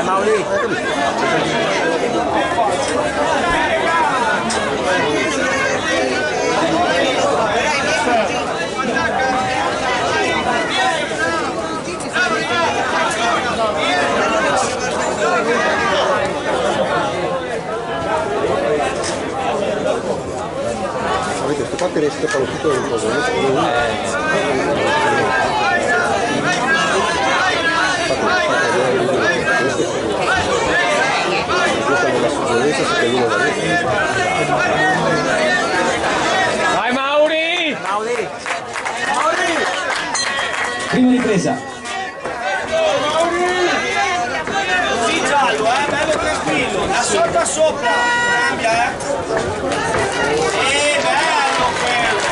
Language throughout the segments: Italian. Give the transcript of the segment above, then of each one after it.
Mauri! Avete sto parte resta per tutto il posto. Vai Mauri! Mauri! Prima ripresa. Sì, giallo, bello tranquillo, da sotto a sopra, cambia, bello quello,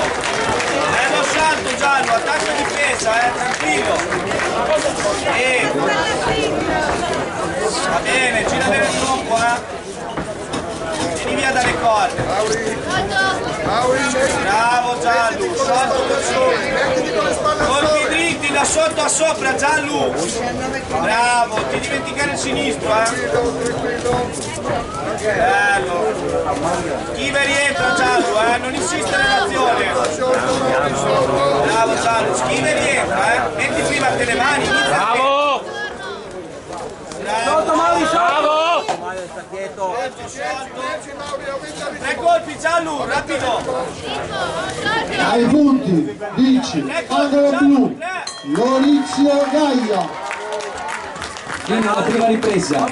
bello salto giallo, attacco e difesa, tranquillo, va bene, gira bene il tronco, vieni via dalle corde, bravo giallo, salto da sopra, colpi dritti da sotto a sopra giallo, bravo, ti dimenticare il sinistro, bello, schiva e rientra giallo, non insiste nell'azione, bravo giallo, schiva e rientra, metti prima te le mani, Bravo! bravo, Bravo! tre colpi giallo, rapido, ai punti vince angolo blu Maurizio Gaia. Fino alla prima ripresa.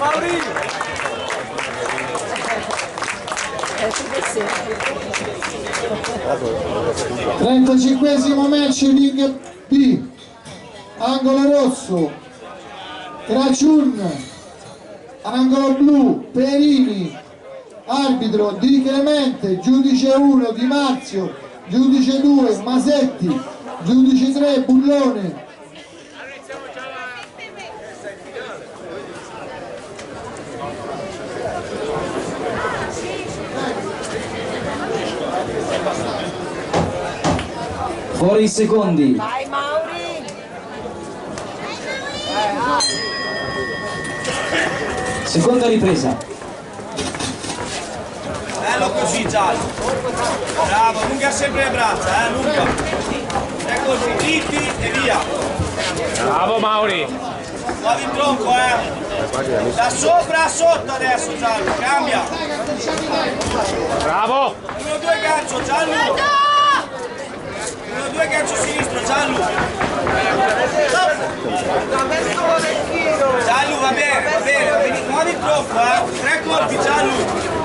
35esimo match ring B, angolo rosso Traciun, angolo blu Perini, arbitro Di Clemente, giudice 1 Di Marzio, giudice 2 Masetti, giudice 3 Bullone. Fuori i secondi. Vai Mauri! Seconda ripresa. bello così giallo, bravo, lunga sempre le braccia, lunga, tre colpi dritti e via, Bravo Mauri! muovi il tronco, da sopra a sotto adesso giallo, cambia, Bravo! 1-2 gancio giallo, 1-2 gancio sinistro giallo, giallo va bene, muovi il tronco, tre colpi giallo,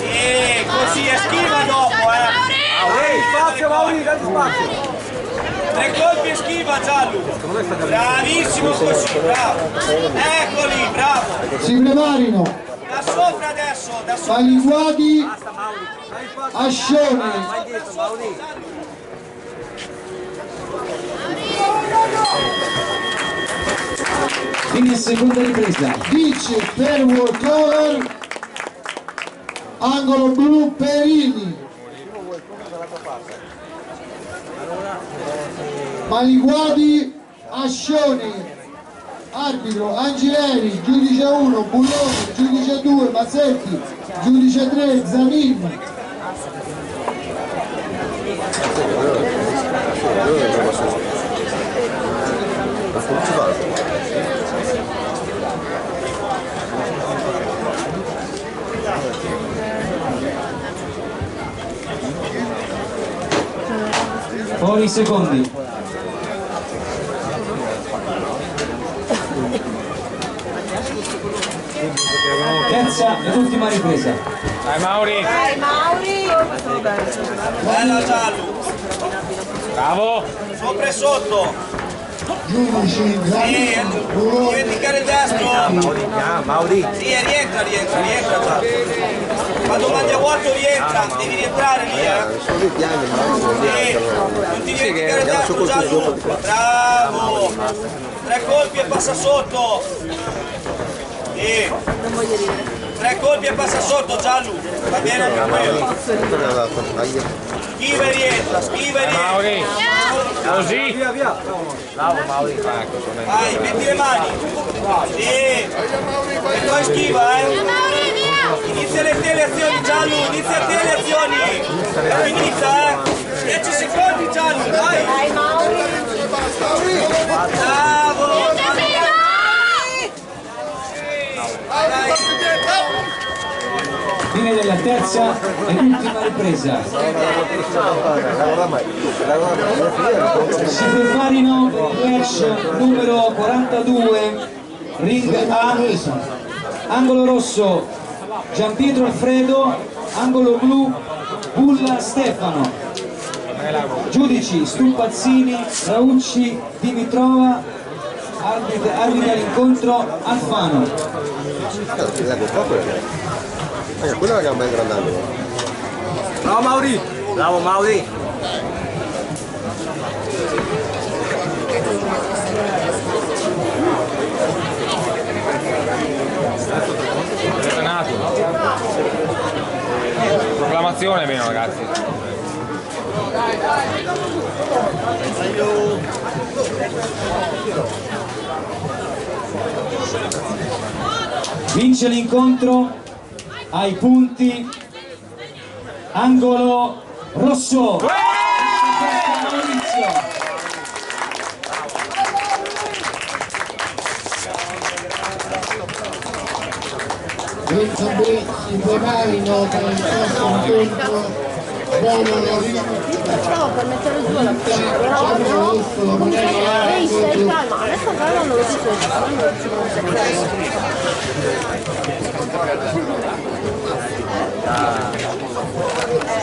e così è schiva dopo, Spazio Mauri, dai spazio! tre colpi e schiva giallo, bravissimo così, bravo, eccoli, bravo, Si preparino da sopra adesso, da sopra, Paliguadi Ascione. Vai dietro Mauri! Fine seconda ripresa. Vince per walkover angolo blu Perini, Maliguadi Ascioni, arbitro Angileri, giudice 1 Bulloni, giudice 2 Mazzetti, giudice 3 Zanin. Fuori i secondi. Terza ed ultima ripresa. Dai Mauri! Vai Mauri! bella giallo, Bravo! sopra e sotto, Giudici sì, Zanin, Bulloni, dimenticare il destro, Mauri! sì, rientra giallo, quando mandi a vuoto rientra, devi rientrare lì, Sono dei piani, ma non ti dimenticare il destro giallo, bravo, tre colpi e passa sotto, Non voglio ridere. 3 colpi e passa sotto Giallo. Va bene anche quello. Quanto ne ha dato? Aia. Schiva e rientra, schiva e rientra. Mauri. Così. Via, via. Bravo, Mauri. Vai, metti le mani. Sì. E poi schiva, Inizia le azioni, Giallo, inizia le azioni. È finita, 10 secondi, Giallo, dai. Dai, Mauri. Bravo. Fine della terza ed ultima ripresa. Si preparino per il match numero 42, ring A, angolo rosso Gianpietro Alfredo, angolo blu Bulla Stefano, giudici Stupazzini, Raucci, Dimitrova, arbitra l'incontro Alfano. Quella è la gamba ingrandata. Bravo, Mauri. Bravo, Mauri. È nato. Proclamazione meno, ragazzi. Vince l'incontro ai punti angolo rosso. Maurizio. Entrambi si preparino per il prossimo incontro. Stavo per mettere giù la Ehi, stai calma, adesso però non lo so,